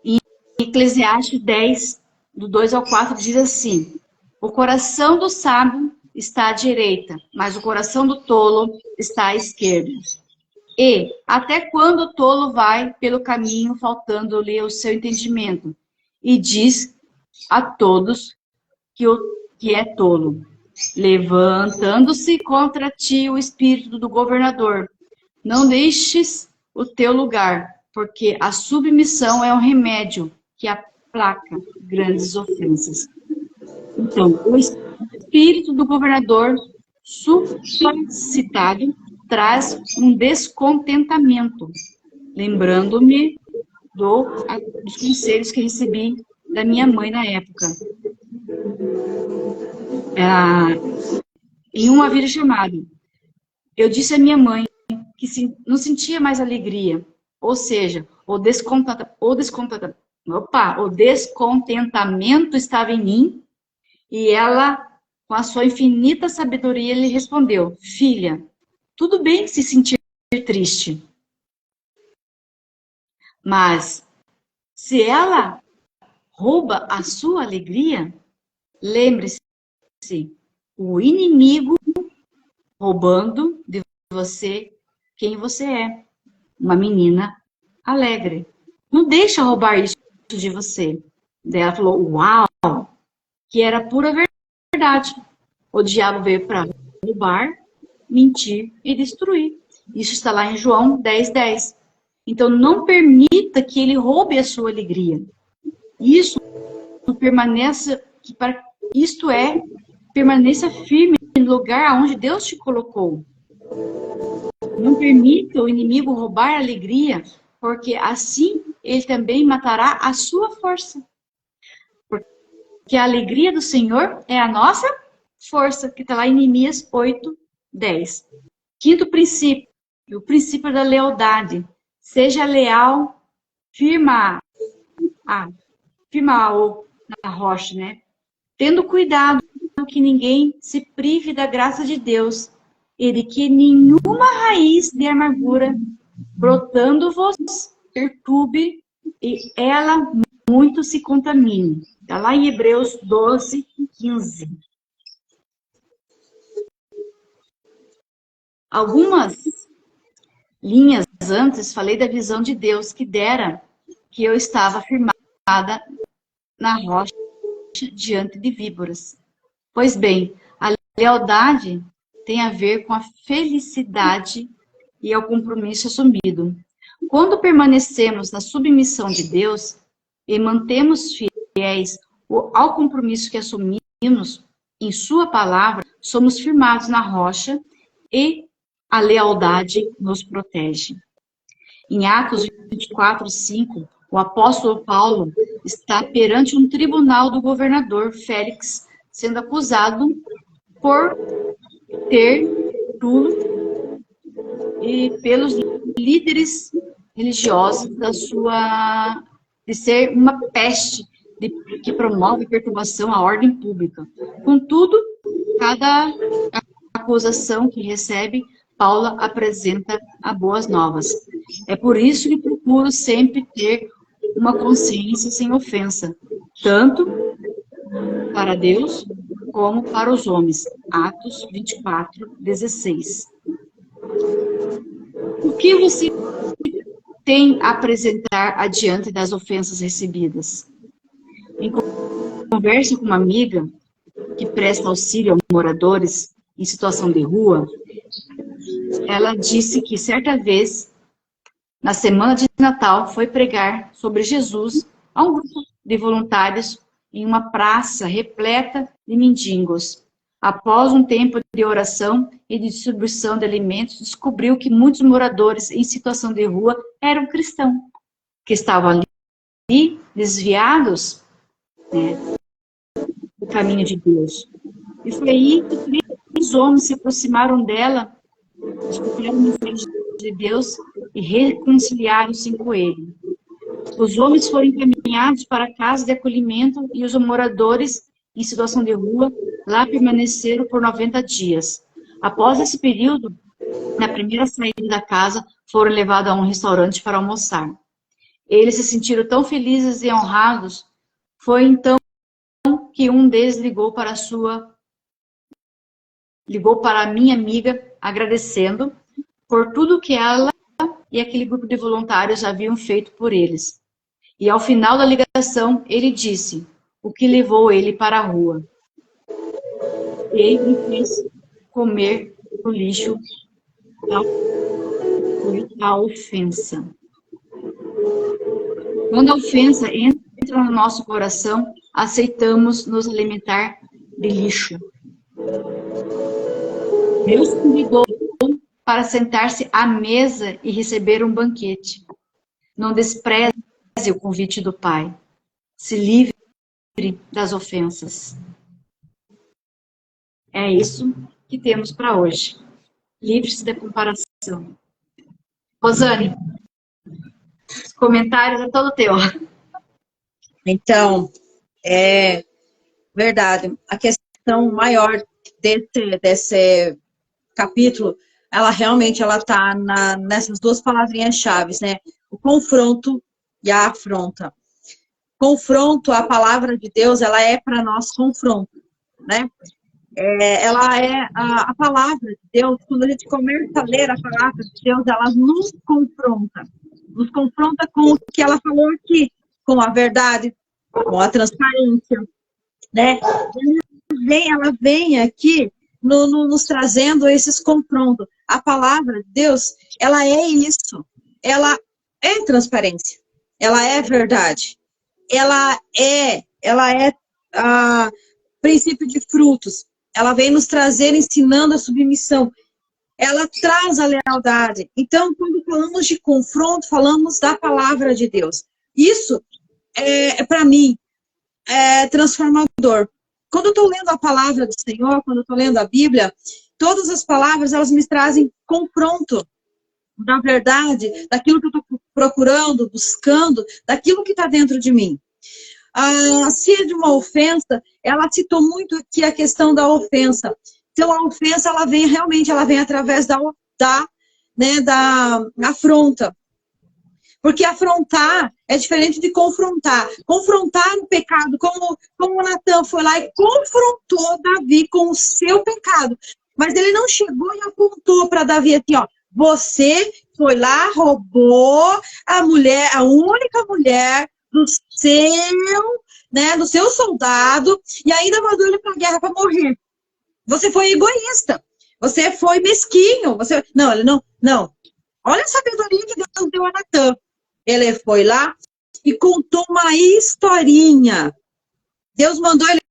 Speaker 2: Em Eclesiastes 10, do 2 ao 4, diz assim: o coração do sábio está à direita, mas o coração do tolo está à esquerda. E até quando o tolo vai pelo caminho, faltando-lhe o seu entendimento, e diz a todos que é tolo, levantando-se contra ti o espírito do governador. Não deixes o teu lugar, porque a submissão é um remédio que aplaca grandes ofensas. Então, o espírito do governador suplicitado traz um descontentamento, lembrando-me dos conselhos que recebi da minha mãe na época. Em uma videochamada, eu disse à minha mãe que não sentia mais alegria, ou seja, o descontentamento estava em mim, e ela, com a sua infinita sabedoria, lhe respondeu: filha, tudo bem se sentir triste, mas se ela rouba a sua alegria, lembre-se, o inimigo roubando de você quem você é, uma menina alegre. Não deixa roubar isso de você. Daí ela falou, uau, que era pura verdade. O diabo veio para roubar, mentir e destruir. Isso está lá em João 10:10. Então não permita que ele roube a sua alegria. Isso permaneça, permaneça firme no lugar onde Deus te colocou. Não permita o inimigo roubar a alegria, porque assim ele também matará a sua força. Porque a alegria do Senhor é a nossa força, que está lá em Neemias 8:10. Quinto princípio, o princípio da lealdade. Seja leal, firma na rocha, né? Tendo cuidado que ninguém se prive da graça de Deus e de que nenhuma raiz de amargura brotando-vos perturbe e ela muito se contamine. Está lá em Hebreus 12:15. Algumas linhas antes falei da visão de Deus que dera que eu estava firmada na rocha diante de víboras. Pois bem, a lealdade tem a ver com a felicidade e ao compromisso assumido. Quando permanecemos na submissão de Deus e mantemos fiéis ao compromisso que assumimos em sua palavra, somos firmados na rocha e a lealdade nos protege. Em Atos 24:5, o apóstolo Paulo está perante um tribunal do governador Félix, sendo acusado por ter tudo e pelos líderes religiosos de ser uma peste que promove perturbação à ordem pública. Contudo, cada acusação que recebe, Paulo apresenta a boas novas. É por isso que procuro sempre ter uma consciência sem ofensa, tanto para Deus como para os homens. Atos 24:16. O que você tem a apresentar adiante das ofensas recebidas? Em conversa com uma amiga que presta auxílio a moradores em situação de rua, ela disse que certa vez, na semana de Natal, foi pregar sobre Jesus a um grupo de voluntários em uma praça repleta de mendigos. Após um tempo de oração e de distribuição de alimentos, descobriu que muitos moradores em situação de rua eram cristãos, que estavam ali desviados, né, do caminho de Deus. E foi aí que 3 homens se aproximaram dela, escutaram o mensagem de Deus e reconciliaram-se com ele. Os homens foram encaminhados para a casa de acolhimento e os moradores em situação de rua lá permaneceram por 90 dias. Após esse período, na primeira saída da casa, foram levados a um restaurante para almoçar. Eles se sentiram tão felizes e honrados. Foi então que um deles ligou para a minha amiga agradecendo por tudo que ela e aquele grupo de voluntários haviam feito por eles. E ao final da ligação, ele disse o que levou ele para a rua. Ele me fez comer o lixo. Foi a ofensa. Quando a ofensa entra no nosso coração, aceitamos nos alimentar de lixo. Deus convidou para sentar-se à mesa e receber um banquete. Não despreze o convite do Pai. Se livre das ofensas. É isso que temos para hoje. Livre-se da comparação. Rosane, os comentários é todo teu.
Speaker 3: Então, é verdade. A questão maior desse capítulo, ela realmente está nessas duas palavrinhas-chave, né? O confronto e a afronta. Confronto, a palavra de Deus, ela é para nós confronto, né? Ela é a palavra de Deus, quando a gente começa a ler a palavra de Deus, ela nos confronta com o que ela falou aqui, com a verdade, com a transparência, né? Ela vem aqui nos trazendo esses confrontos. A palavra de Deus, ela é isso, ela é transparência, ela é verdade, ela é princípio de frutos. Ela vem nos trazer, ensinando a submissão. Ela traz a lealdade. Então, quando falamos de confronto, falamos da palavra de Deus. Isso, para mim, é transformador. Quando eu estou lendo a palavra do Senhor, quando eu estou lendo a Bíblia, todas as palavras, elas me trazem confronto da verdade, daquilo que eu estou procurando, buscando, daquilo que está dentro de mim. Se é de uma ofensa, ela citou muito aqui a questão da ofensa. Então, a ofensa, ela vem através da afronta. Porque afrontar é diferente de confrontar. Confrontar o pecado, como o Natan foi lá e confrontou Davi com o seu pecado. Mas ele não chegou e apontou para Davi assim, ó, você foi lá, roubou a única mulher do seu soldado, e ainda mandou ele para a guerra para morrer. Você foi egoísta, você foi mesquinho, não. Olha a sabedoria que Deus deu a Natan. Ele foi lá e contou uma historinha. Deus mandou ele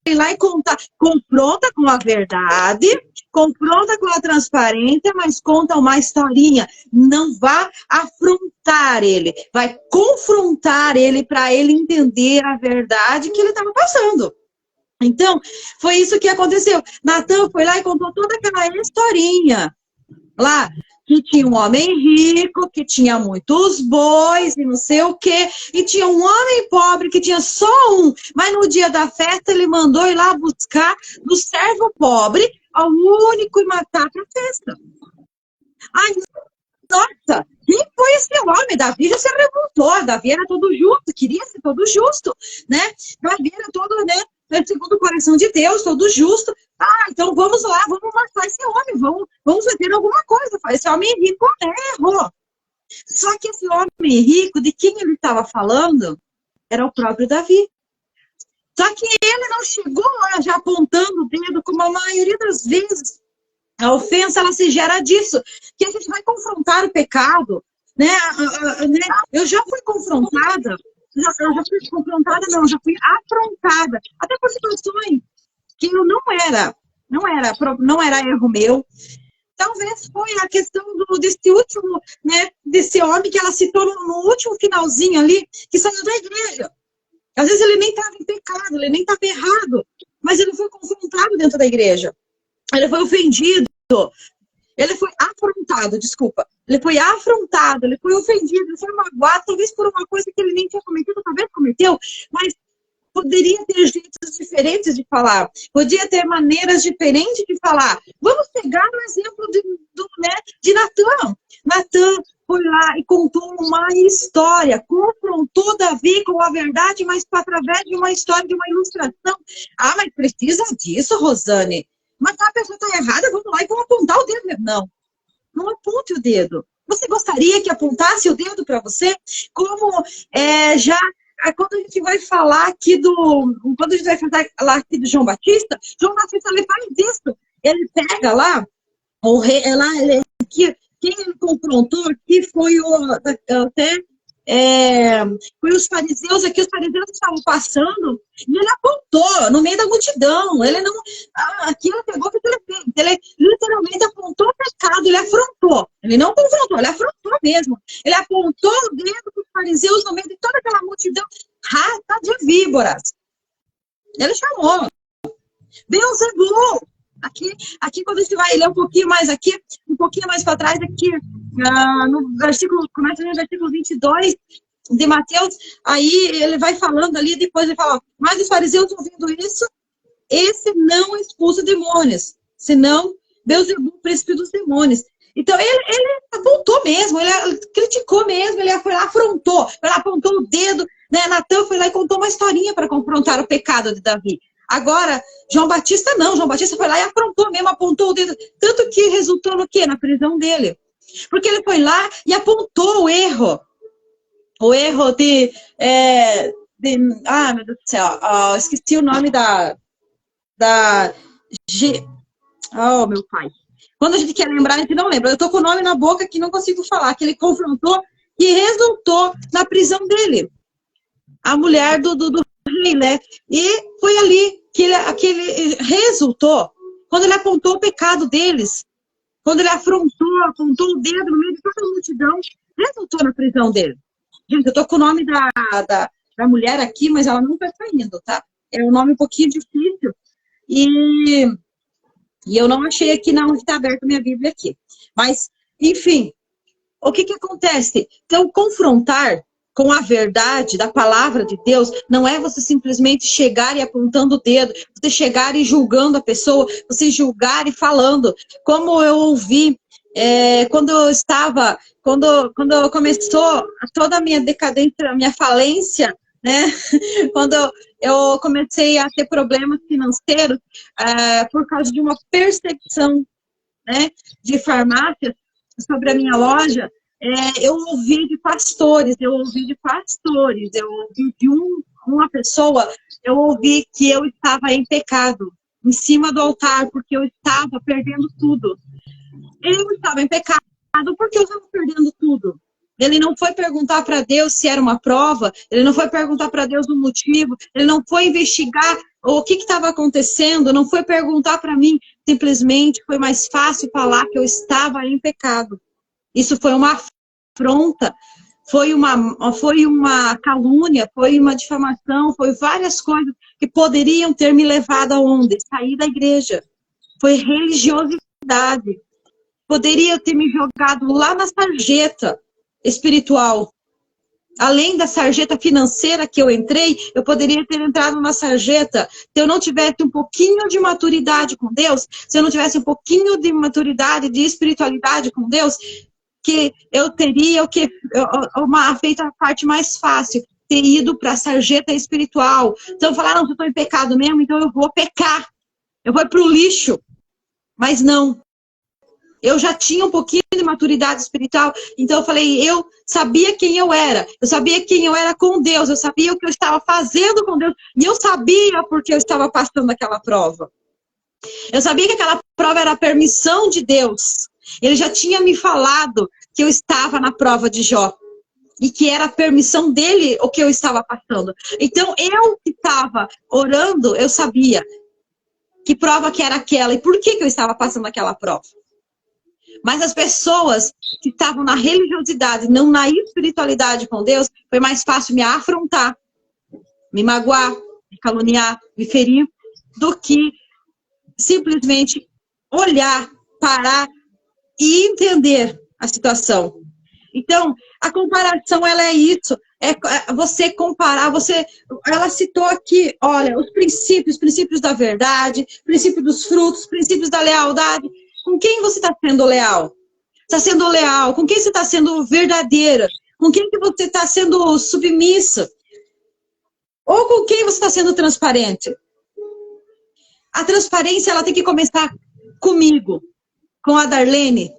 Speaker 3: ir lá e contar, confronta com a verdade, confronta com a transparência, mas conta uma historinha. Não vá afrontar ele, vai confrontar ele para ele entender a verdade que ele estava passando. Então, foi isso que aconteceu. Natan foi lá e contou toda aquela historinha lá, que tinha um homem rico, que tinha muitos bois e não sei o quê, e tinha um homem pobre que tinha só um, mas no dia da festa ele mandou ir lá buscar do servo pobre ao único e matar para a festa. Ai, nossa, quem foi esse homem? Davi já se revoltou, Davi era todo justo, queria ser todo justo, né? Davi era todo, né, segundo o coração de Deus, todo justo. Então vamos lá, vamos matar esse homem, vamos fazer alguma coisa. Esse homem rico errou. Só que esse homem rico, de quem ele estava falando, era o próprio Davi. Só que ele não chegou lá já apontando o dedo, como a maioria das vezes. A ofensa, ela se gera disso, que a gente vai confrontar o pecado, né? Eu já fui confrontada, já fui afrontada, até por situações que eu não era erro meu. Talvez foi a questão desse último, né, desse homem que ela citou no último finalzinho ali, que saiu da igreja. Às vezes ele nem estava em pecado, ele nem estava errado, mas ele foi confrontado dentro da igreja. Ele foi ofendido, ele foi afrontado, ele foi afrontado, ele foi ofendido, ele foi magoado, talvez por uma coisa que ele nem tinha cometido, talvez cometeu, mas poderia ter jeitos diferentes de falar, podia ter maneiras diferentes de falar. Vamos pegar o exemplo de Natan. Natan foi lá e contou uma história, confrontou Davi com a verdade, mas através de uma história, de uma ilustração. Ah, mas precisa disso, Rosane? Mas a pessoa está errada, vamos lá e vamos apontar o dedo. Não, não aponte o dedo. Você gostaria que apontasse o dedo para você? Como quando a gente vai falar aqui quando a gente vai falar aqui do João Batista ele faz isso. Ele pega lá, o rei, quem ele confrontou aqui foi foi os fariseus aqui, os fariseus estavam passando e ele apontou no meio da multidão. Ele não. Aqui ele pegou o que ele fez. Ele literalmente apontou o pecado, ele afrontou. Ele não confrontou, ele afrontou mesmo. Ele apontou o dedo para os fariseus no meio de toda aquela multidão, rata de víboras. Ele chamou. Beelzebul. Aqui quando a gente vai ler um pouquinho mais para trás, aqui, no versículo, começa no versículo 22 de Mateus, aí ele vai falando ali, depois ele fala, mas os fariseus ouvindo isso, esse não expulsa demônios, senão Beelzebul, príncipe dos demônios. Então ele apontou mesmo, ele criticou mesmo, ele foi lá, afrontou, ele apontou o dedo, né? Natan foi lá e contou uma historinha para confrontar o pecado de Davi. Agora, João Batista não. João Batista foi lá e afrontou mesmo, apontou o dedo. Tanto que resultou no quê? Na prisão dele. Porque ele foi lá e apontou o erro. O erro meu Deus do céu. Esqueci o nome Oh, meu pai. Quando a gente quer lembrar, a gente não lembra. Eu tô com o nome na boca que não consigo falar. Que ele confrontou e resultou na prisão dele. A mulher do rei, né? E foi ali que ele resultou, quando ele apontou o pecado deles, quando ele apontou o dedo no meio de toda a multidão, resultou na prisão dele. Gente, eu tô com o nome da mulher aqui, mas ela não tá saindo, tá? É um nome um pouquinho difícil. E eu não achei aqui não, que tá aberta a minha Bíblia aqui. Mas, enfim, o que acontece? Então, confrontar com a verdade da palavra de Deus, não é você simplesmente chegar e apontando o dedo, você chegar e julgando a pessoa, você julgar e falando. Como eu ouvi quando começou toda a minha decadência, a minha falência, né? Quando eu comecei a ter problemas financeiros por causa de uma perseguição, né, de farmácias sobre a minha loja. Eu ouvi de pastores, eu ouvi de uma pessoa, eu ouvi que eu estava em pecado, em cima do altar, porque eu estava perdendo tudo. Eu estava em pecado porque eu estava perdendo tudo. Ele não foi perguntar para Deus se era uma prova, ele não foi perguntar para Deus o motivo, ele não foi investigar o que estava acontecendo, não foi perguntar para mim, simplesmente foi mais fácil falar que eu estava em pecado. Isso foi uma afronta, foi uma calúnia, foi uma difamação, foi várias coisas que poderiam ter me levado aonde? Sair da igreja. Foi religiosidade. Poderia ter me jogado lá na sarjeta espiritual. Além da sarjeta financeira que eu entrei, eu poderia ter entrado na sarjeta. Se eu não tivesse um pouquinho de maturidade com Deus, se eu não tivesse um pouquinho de maturidade, de espiritualidade com Deus, que eu teria feito a parte mais fácil, ter ido para a sarjeta espiritual. Então, falar, não, se eu estou em pecado mesmo, então eu vou pecar. Eu vou para o lixo. Mas não. Eu já tinha um pouquinho de maturidade espiritual, então eu falei, eu sabia quem eu era com Deus, eu sabia o que eu estava fazendo com Deus, e eu sabia porque eu estava passando aquela prova. Eu sabia que aquela prova era a permissão de Deus. Ele já tinha me falado que eu estava na prova de Jó. E que era a permissão dele o que eu estava passando. Então, eu que estava orando, eu sabia que prova que era aquela e por que eu estava passando aquela prova. Mas as pessoas que estavam na religiosidade, não na espiritualidade com Deus, foi mais fácil me afrontar, me magoar, me caluniar, me ferir, do que simplesmente olhar, parar e entender a situação. Então, a comparação, ela é isso. É você comparar, ela citou aqui, olha, os princípios da verdade, princípio dos frutos, princípios da lealdade. Com quem você está sendo leal? está sendo leal? Com quem você está sendo verdadeira? Com quem que você está sendo submissa? Ou com quem você está sendo transparente? A transparência, ela tem que começar comigo, com a Darlene.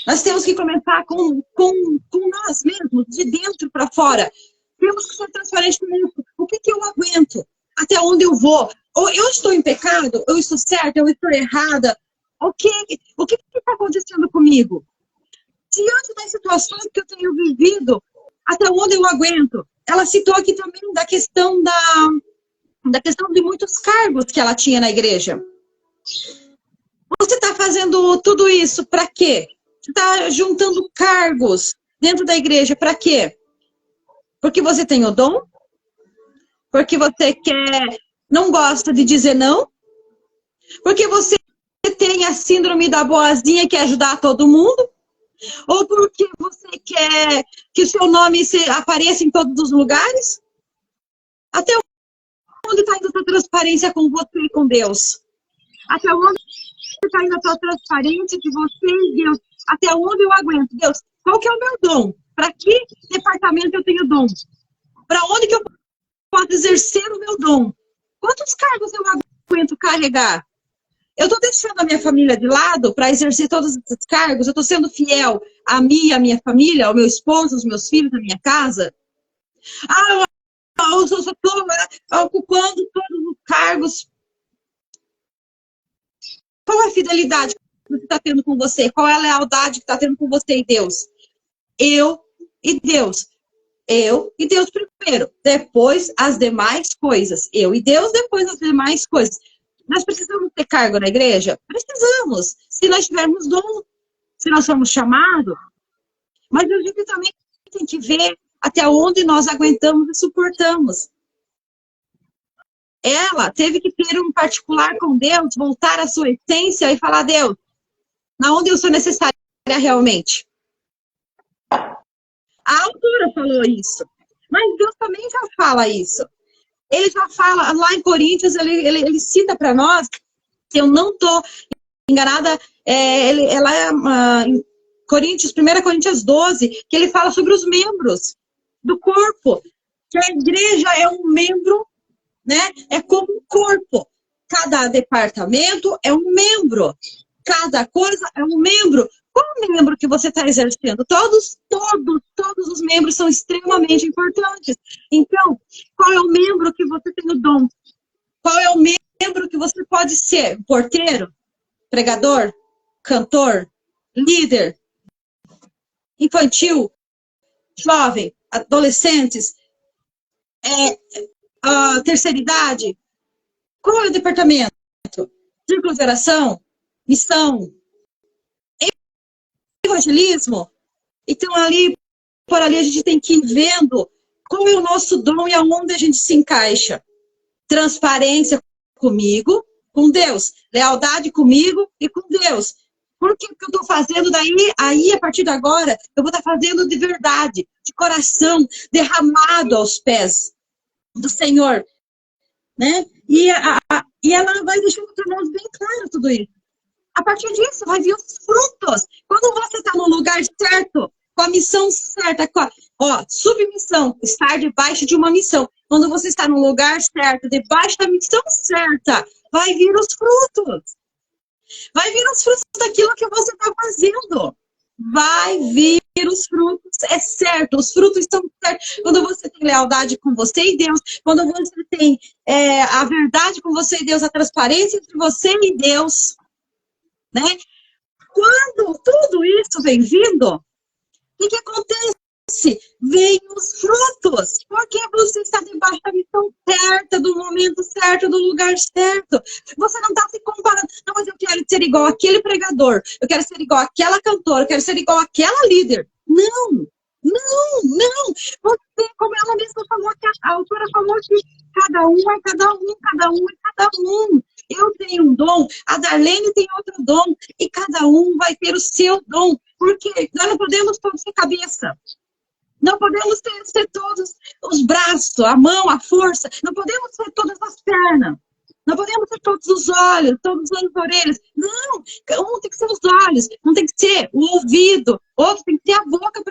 Speaker 3: Nós temos que começar com nós mesmos, de dentro para fora. Temos que ser transparentes com isso. O que eu aguento? Até onde eu vou? Ou eu estou em pecado? Eu estou certa? Eu estou errada? O que está acontecendo comigo? Diante das situações que eu tenho vivido, até onde eu aguento? Ela citou aqui também da questão de muitos cargos que ela tinha na igreja. Você está fazendo tudo isso para quê? Você está juntando cargos dentro da igreja para quê? Porque você tem o dom? Porque você não gosta de dizer não? Porque você tem a síndrome da boazinha que quer ajudar todo mundo? Ou porque você quer que o seu nome apareça em todos os lugares? Até onde está indo a tua transparência com você e com Deus? Até onde está indo a tua transparência de você e Deus? Até onde eu aguento? Deus, qual que é o meu dom? Para que departamento eu tenho dom? Para onde que eu posso exercer o meu dom? Quantos cargos eu aguento carregar? Eu estou deixando a minha família de lado para exercer todos esses cargos? Eu estou sendo fiel a mim, a minha família, ao meu esposo, aos meus filhos, à minha casa? Eu estou ocupando todos os cargos. Qual é a fidelidade que você está tendo com você? Qual é a lealdade que está tendo com você e Deus? Eu e Deus. Eu e Deus primeiro. Depois as demais coisas. Eu e Deus, depois as demais coisas. Nós precisamos ter cargo na igreja? Precisamos. Se nós tivermos dom, se nós formos chamados. Mas a gente também tem que ver até onde nós aguentamos e suportamos. Ela teve que ter um particular com Deus, voltar à sua essência e falar: Deus, na onde eu sou necessária realmente? A autora falou isso, mas Deus também já fala isso. Ele já fala, lá em Coríntios, ele cita para nós, se eu não estou enganada, em Coríntios, 1 Coríntios 12, que ele fala sobre os membros do corpo, que a igreja é um membro, né? É como um corpo. Cada departamento é um membro. Cada coisa é um membro. Qual membro que você está exercendo? Todos os membros são extremamente importantes. Então, qual é o membro que você tem o dom? Qual é o membro que você pode ser? Porteiro? Pregador? Cantor? Líder? Infantil? Jovem? Adolescentes? Terceira idade? Qual é o departamento? Círculo de oração? Missão? Evangelismo? Então, por ali a gente tem que ir vendo qual é o nosso dom e aonde a gente se encaixa. Transparência comigo, com Deus. Lealdade comigo e com Deus. Por que eu estou fazendo daí? Aí, a partir de agora, eu vou estar fazendo de verdade, de coração, derramado aos pés do Senhor. Né? E ela vai deixando para nós bem claro tudo isso. A partir disso, vai vir os frutos. Quando você está no lugar certo, com a missão certa, submissão, estar debaixo de uma missão. Quando você está no lugar certo, debaixo da missão certa, vai vir os frutos. Vai vir os frutos daquilo que você está fazendo. Vai vir os frutos, é certo, os frutos estão certos. Quando você tem lealdade com você e Deus, quando você tem a verdade com você e Deus, a transparência entre você e Deus, né? Quando tudo isso vem vindo, o que acontece? Vem os frutos, porque você está debaixo da missão certa, do momento certo, do lugar certo. Você não está se comparando. Não, mas eu quero ser igual àquele pregador, eu quero ser igual àquela cantora, eu quero ser igual àquela líder. Não. Você, como ela mesma falou, a autora falou que cada um é cada um. Eu tenho um dom, a Darlene tem outro dom, e cada um vai ter o seu dom, porque nós não podemos todos ser cabeça. Não podemos ser todos os braços, a mão, a força. Não podemos ser todas as pernas. Não podemos ter todos os olhos, todas as orelhas. Não, um tem que ser os olhos, um tem que ser o ouvido, outro tem que ter a boca